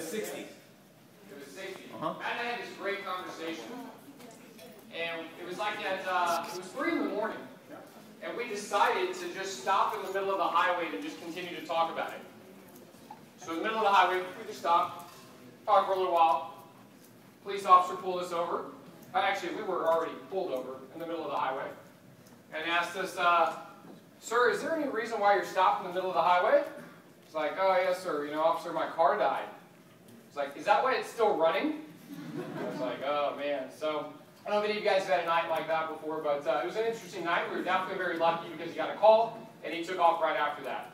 was 60. It was 60. Matt and I had this great conversation. And it was like at, it was 3 in the morning. And we decided to just stop in the middle of the highway to just continue to talk about it. So in the middle of the highway, we just stopped, talked for a little while. Police officer pulled us over. Actually, we were already pulled over in the middle of the highway. And asked us, sir, is there any reason why you're stopped in the middle of the highway? It's like, oh, yes, sir. You know, officer, my car died. It's like, is that why it's still running? I was like, oh, man. So I don't know if any of you guys have had a night like that before, but it was an interesting night. We were definitely very lucky because he got a call, and he took off right after that.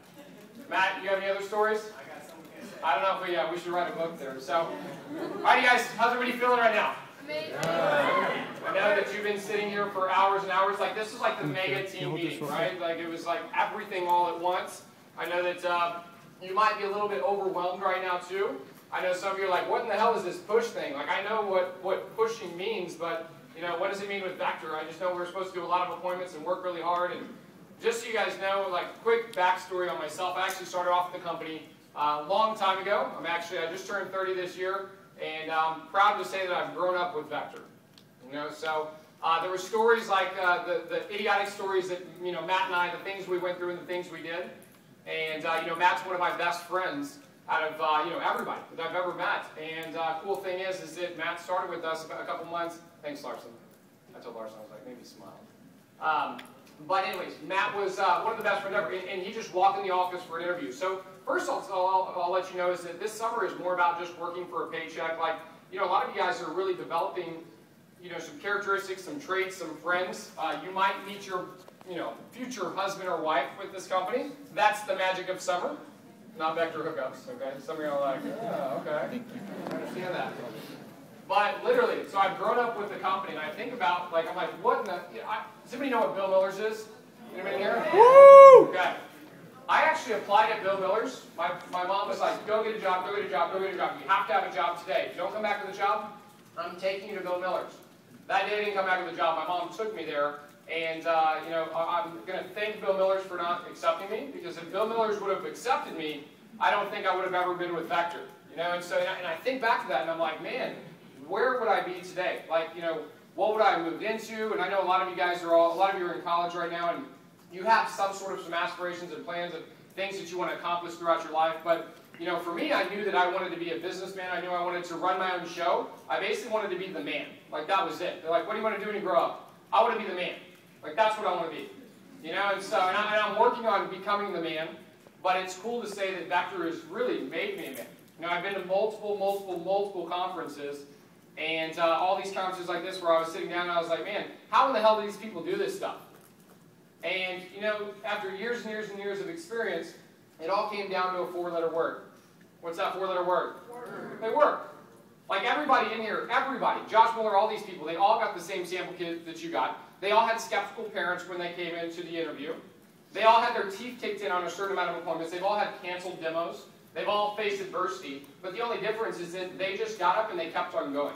Matt, you have any other stories? I got something to say. I don't know if we should write a book there. So, all right, you guys, how's everybody feeling right now? Amazing. I know that you've been sitting here for hours and hours. Like, this is like the mega team meeting, right? Like, it was like everything all at once. I know that you might be a little bit overwhelmed right now, too. I know some of you are like, what in the hell is this push thing? Like, I know what pushing means, but, you know, what does it mean with Vector? I just know we're supposed to do a lot of appointments and work really hard. And just so you guys know, like, quick backstory on myself. I actually started off the company a long time ago. I just turned 30 this year. And I'm proud to say that I've grown up with Vector. You know, so there were stories like the idiotic stories that, you know, Matt and I, the things we went through and the things we did. And, you know, Matt's one of my best friends out of, you know, everybody that I've ever met. And cool thing is that Matt started with us a couple months. Thanks, Larson. I told Larson, I was like, maybe smile. But anyways, Matt was one of the best friends ever. And he just walked in the office for an interview. So first I'll let you know is that this summer is more about just working for a paycheck. Like, you know, a lot of you guys are really developing, you know, some characteristics, some traits, some friends. You might meet your, you know, future husband or wife with this company. That's the magic of summer. Not Vector hookups, okay? Some of you are like, oh, okay. I understand that. But literally, so I've grown up with the company, and I think about, like, I'm like, what in the, you know, does anybody know what Bill Miller's is? Anybody here? Woo! Okay. I actually applied at Bill Miller's. My mom was like, go get a job, go get a job, go get a job. You have to have a job today. If you don't come back with a job, I'm taking you to Bill Miller's. That day I didn't come back with a job. My mom took me there. And, you know, I'm going to thank Bill Miller's for not accepting me, because if Bill Miller's would have accepted me, I don't think I would have ever been with Vector. You know, and so, and I think back to that, and I'm like, man, where would I be today? Like, you know, what would I have moved into? And I know a lot of you guys are a lot of you are in college right now, and you have some aspirations and plans of things that you want to accomplish throughout your life. But, you know, for me, I knew that I wanted to be a businessman. I knew I wanted to run my own show. I basically wanted to be the man. Like, that was it. They're like, what do you want to do when you grow up? I want to be the man. Like, that's what I want to be. You know, and so, and I'm working on becoming the man, but it's cool to say that Vector has really made me a man. You know, I've been to multiple conferences, and all these conferences like this where I was sitting down and I was like, man, how in the hell do these people do this stuff? And, you know, after years and years and years of experience, it all came down to a 4-letter word. What's that 4-letter word? Work. They work. Like everybody in here, everybody, Josh Miller, all these people, they all got the same sample kit that you got. They all had skeptical parents when they came into the interview. They all had their teeth kicked in on a certain amount of appointments. They've all had canceled demos. They've all faced adversity. But the only difference is that they just got up and they kept on going.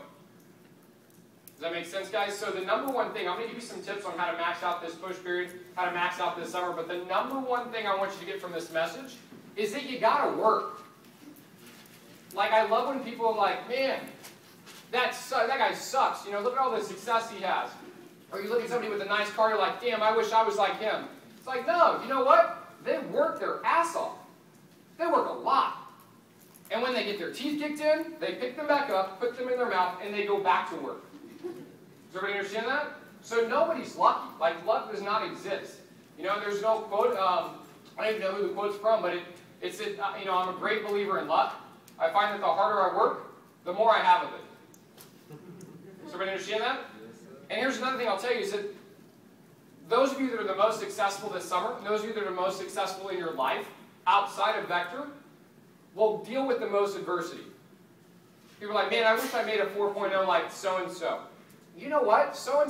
Does that make sense, guys? So the number one thing, I'm going to give you some tips on how to max out this push period, how to max out this summer, but the number one thing I want you to get from this message is that you got to work. Like, I love when people are like, man, that guy sucks. You know, look at all the success he has. Or you look at somebody with a nice car, you're like, damn, I wish I was like him. It's like, no, you know what? They work their ass off. They work a lot. And when they get their teeth kicked in, they pick them back up, put them in their mouth, and they go back to work. Does everybody understand that? So nobody's lucky. Like, luck does not exist. You know, there's no quote, I don't even know who the quote's from, but it's that, you know, I'm a great believer in luck. I find that the harder I work, the more I have of it. Does everybody understand that? And here's another thing I'll tell you is that those of you that are the most successful this summer, and those of you that are most successful in your life outside of Vector, will deal with the most adversity. People are like, man, I wish I made a 4.0 like so-and-so. You know what? So-and-so